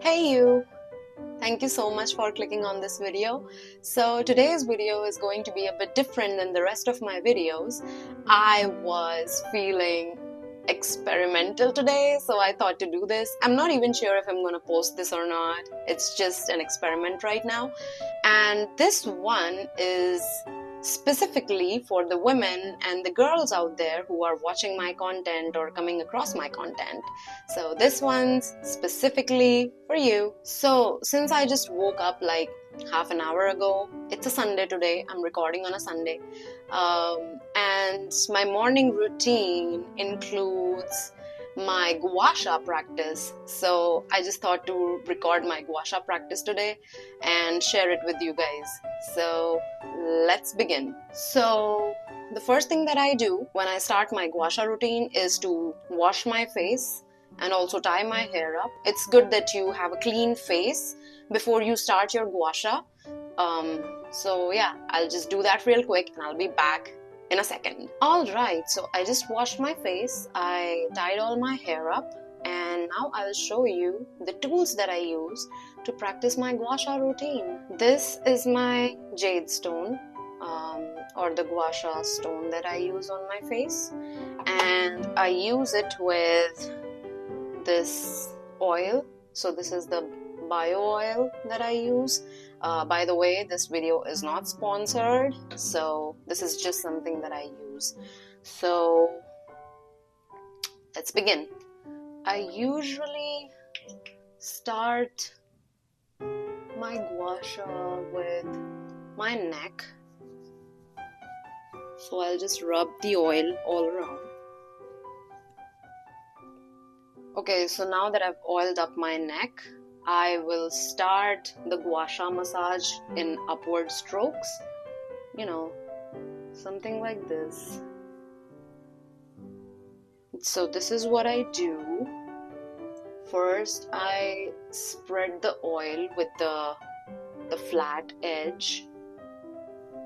Hey you! Thank you so much for clicking on this video. So today's video is going to be a bit different than the rest of my videos. I was feeling experimental today, so I thought to do this. I'm not even sure if I'm gonna post this or not. It's just an experiment right now. And this one is specifically for the women and the girls out there who are watching my content or coming across my content. So this one's specifically for you. So since I just woke up like half an hour ago, it's a Sunday today, I'm recording on a Sunday, and my morning routine includes my Gua Sha practice. So I just thought to record my Gua Sha practice today and share it with you guys. So let's begin. So the first thing that I do when I start my Gua Sha routine is to wash my face and also tie my hair up. It's good that you have a clean face before you start your Gua Sha. So yeah, I'll just do that real quick and I'll be back in a second. Alright, so I just washed my face, I tied all my hair up, and now I'll show you the tools that I use to practice my Gua Sha routine. This is my jade stone, or the Gua Sha stone that I use on my face, and I use it with this oil. So this is the bio oil that I use. By the way, this video is not sponsored, so this is just something that I use. So let's begin. I usually start my Gua Sha with my neck. So I'll just rub the oil all around. Okay, so now that I've oiled up my neck, I will start the Gua Sha massage in upward strokes. You know, something like this. So this is what I do. First, I spread the oil with the flat edge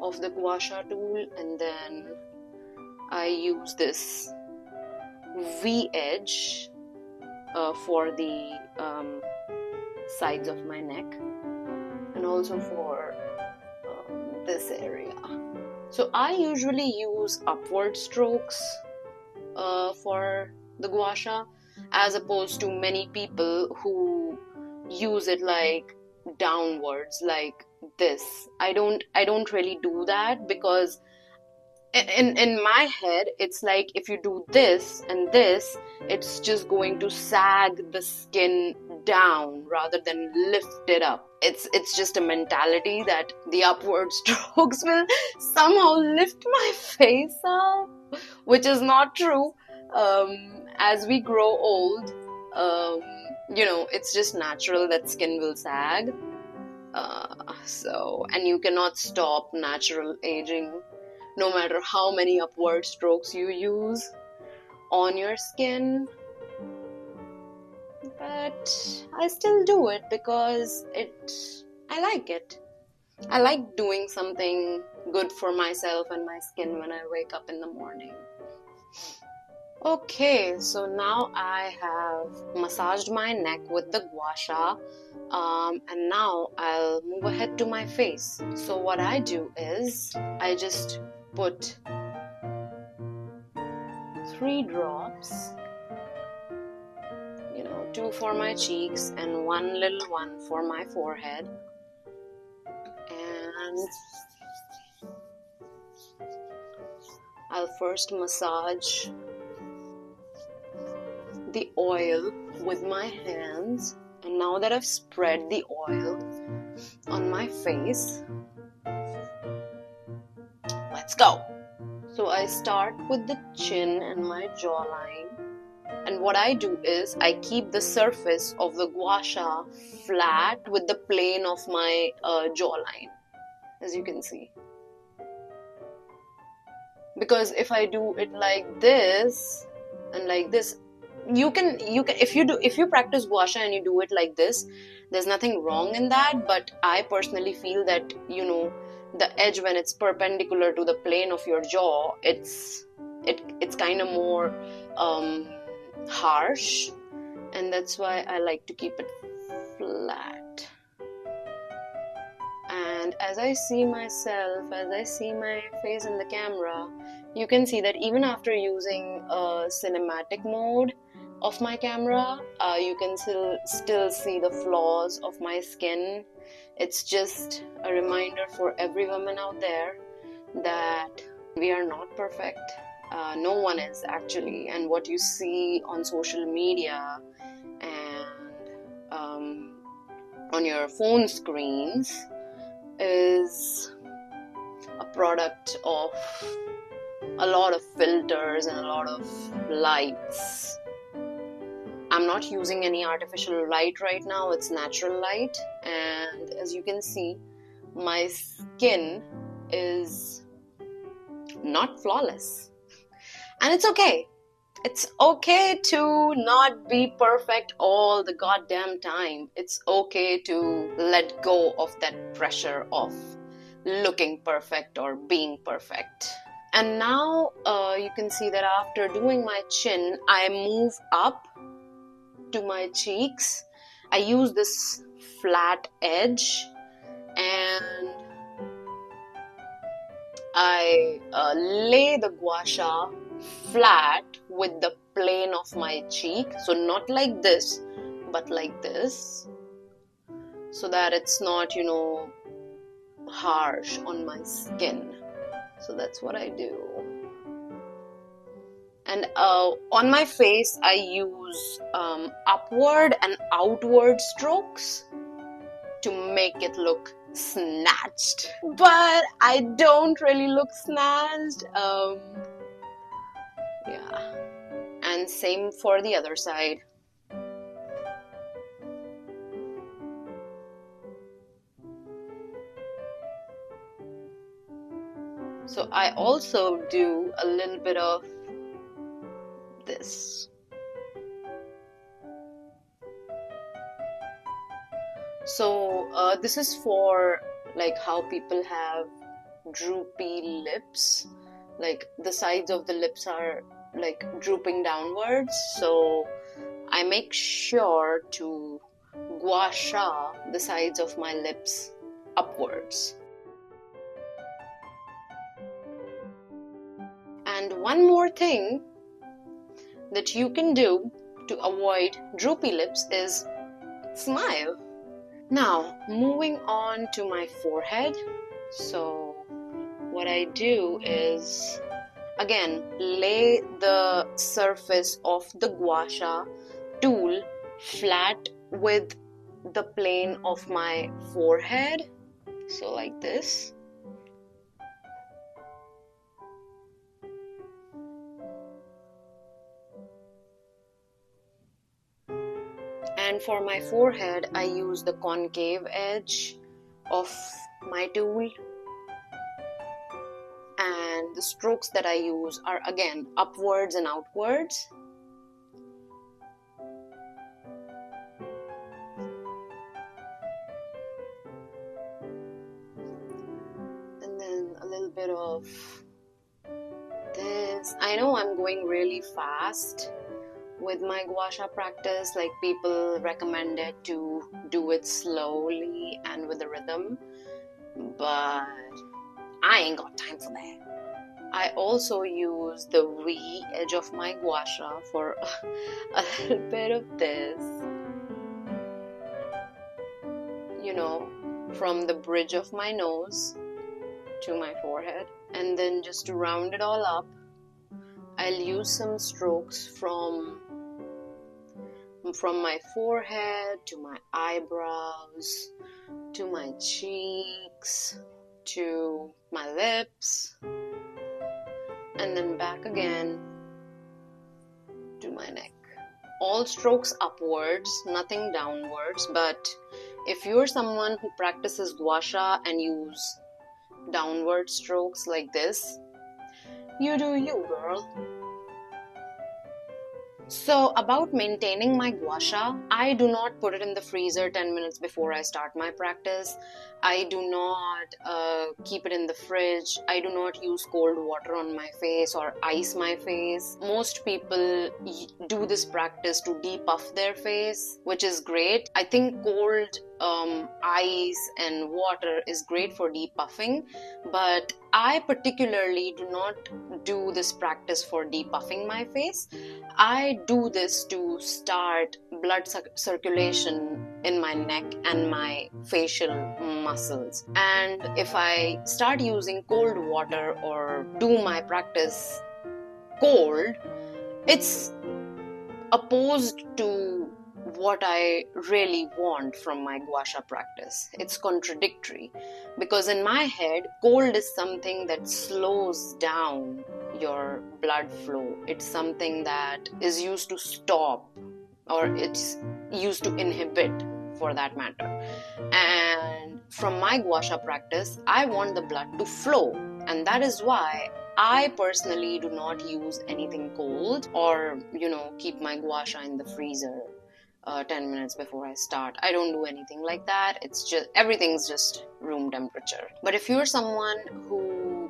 of the Gua Sha tool, and then I use this V edge for the sides of my neck and also for this area. So I usually use upward strokes for the Gua Sha, as opposed to many people who use it like downwards, like this. I don't really do that, because in my head it's like if you do this and this, it's just going to sag the skin down rather than lift it up. It's just a mentality that the upward strokes will somehow lift my face up, which is not true. As we grow old, you know, it's just natural that skin will sag. And you cannot stop natural aging no matter how many upward strokes you use on your skin. But I still do it because I like it. I like doing something good for myself and my skin when I wake up in the morning. Okay, so now I have massaged my neck with the Gua Sha, and now I'll move ahead to my face. So what I do is I just put 3 drops, you know, 2 for my cheeks and 1 little one for my forehead, and I'll first massage the oil with my hands. And now that I've spread the oil on my face, let's go. So I start with the chin and my jawline, and what I do is I keep the surface of the Gua Sha flat with the plane of my jawline, as you can see. Because if I do it like this and like this, you can if you practice Gua Sha and you do it like this, there's nothing wrong in that. But I personally feel that, you know, the edge, when it's perpendicular to the plane of your jaw, it's kind of more harsh, and that's why I like to keep it flat. And as I see myself, as I see my face in the camera, you can see that even after using a cinematic mode of my camera, you can still see the flaws of my skin. It's just a reminder for every woman out there that we are not perfect. No one is actually, and what you see on social media and on your phone screens is a product of a lot of filters and a lot of lights. I'm not using any artificial light right now, it's natural light, and as you can see, my skin is not flawless. And it's okay. It's okay to not be perfect all the goddamn time. It's okay to let go of that pressure of looking perfect or being perfect. And now you can see that after doing my chin, I move up to my cheeks. I use this flat edge and I lay the Gua Sha flat with the plane of my cheek, so not like this but like this, so that it's not, harsh on my skin. So that's what I do. And on my face I use upward and outward strokes to make it look snatched, but I don't really look snatched. Yeah, and same for the other side. So I also do a little bit of this. So this is for like how people have droopy lips, like the sides of the lips are like drooping downwards, so I make sure to Gua Sha the sides of my lips upwards. And one more thing that you can do to avoid droopy lips is smile. Now moving on to my forehead. So what I do is again lay the surface of the Gua Sha tool flat with the plane of my forehead, so like this. And for my forehead I use the concave edge of my tool, and the strokes that I use are again upwards and outwards. And then a little bit of this. I know I'm going really fast with my Gua Sha practice, like people recommend it to do it slowly and with a rhythm, but I ain't got time for that. I also use the V edge of my Gua Sha for a little bit of this, from the bridge of my nose to my forehead. And then just to round it all up, I'll use some strokes from my forehead to my eyebrows, to my cheeks, to my lips, and then back again to my neck. All strokes upwards, nothing downwards, but if you're someone who practices Gua Sha and use downward strokes like this, you do you, girl. So about maintaining my gua sha, I do not put it in the freezer 10 minutes before I start my practice. I do not keep it in the fridge. I do not use cold water on my face or ice my face. Most people do this practice to depuff their face, which is great. I think cold ice and water is great for depuffing, but I particularly do not do this practice for depuffing my face. I do this to start blood circulation in my neck and my facial muscles. And if I start using cold water or do my practice cold, it's opposed to what I really want from my Gua Sha practice. It's contradictory, because in my head, cold is something that slows down your blood flow. It's something that is used to stop, or it's used to inhibit, for that matter. And from my Gua Sha practice, I want the blood to flow, and that is why I personally do not use anything cold or, keep my Gua Sha in the freezer 10 minutes before I start. I don't do anything like that. It's just, everything's just room temperature. But if you're someone who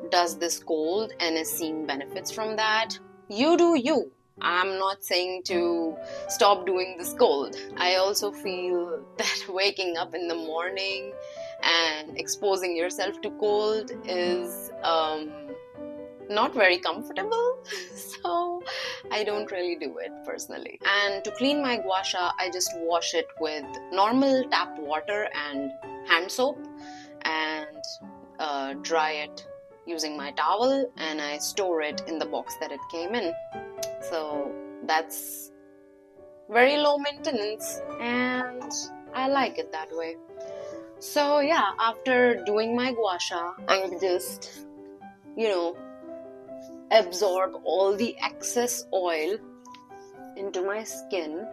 does this cold and is seeing benefits from that, you do you. I'm not saying to stop doing this cold. I also feel that waking up in the morning and exposing yourself to cold is not very comfortable, so I don't really do it personally. And to clean my Gua Sha, I just wash it with normal tap water and hand soap, and dry it using my towel, and I store it in the box that it came in. So that's very low maintenance, and I like it that way. So yeah, after doing my Gua Sha, I just, absorb all the excess oil into my skin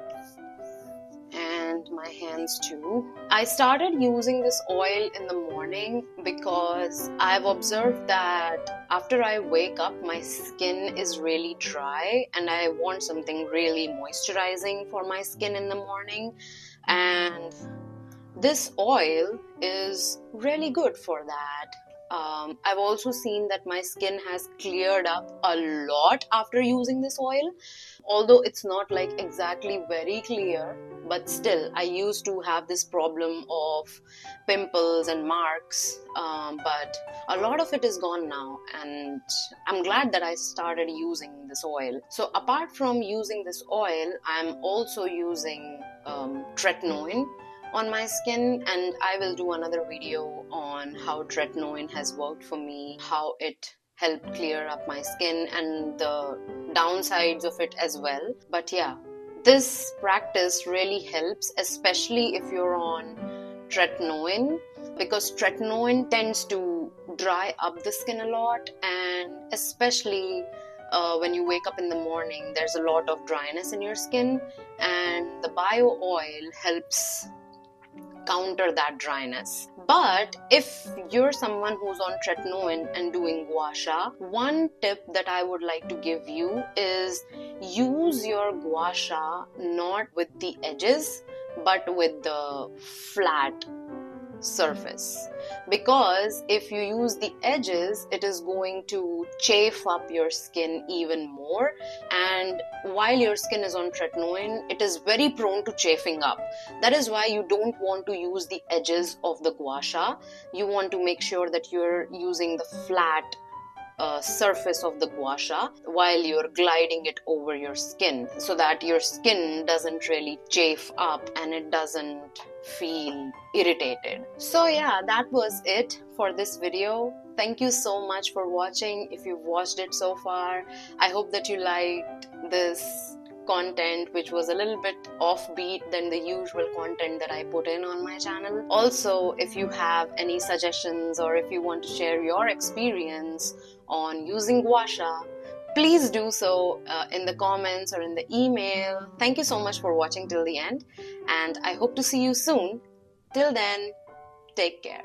and my hands too. I started using this oil in the morning because I've observed that after I wake up, my skin is really dry and I want something really moisturizing for my skin in the morning. And this oil is really good for that. I've also seen that my skin has cleared up a lot after using this oil. Although it's not like exactly very clear, but still I used to have this problem of pimples and marks, but a lot of it is gone now, and I'm glad that I started using this oil. So apart from using this oil, I'm also using tretinoin on my skin, and I will do another video on how tretinoin has worked for me, how it helped clear up my skin and the downsides of it as well. But yeah, this practice really helps, especially if you're on tretinoin, because tretinoin tends to dry up the skin a lot, and especially when you wake up in the morning, there's a lot of dryness in your skin, and the bio oil helps counter that dryness. But if you're someone who's on tretinoin and doing Gua Sha, one tip that I would like to give you is use your Gua Sha not with the edges but with the flat surface, because if you use the edges, it is going to chafe up your skin even more, and while your skin is on tretinoin, it is very prone to chafing up. That is why you don't want to use the edges of the Gua Sha. You want to make sure that you're using the flat surface of the Gua Sha while you're gliding it over your skin, so that your skin doesn't really chafe up and it doesn't feel irritated. So yeah, that was it for this video. Thank you so much for watching. If you've watched it so far, I hope that you liked this content, which was a little bit offbeat than the usual content that I put in on my channel. Also, if you have any suggestions or if you want to share your experience on using Gua Sha, please do so in the comments or in the email. Thank you so much for watching till the end, and I hope to see you soon. Till then, take care.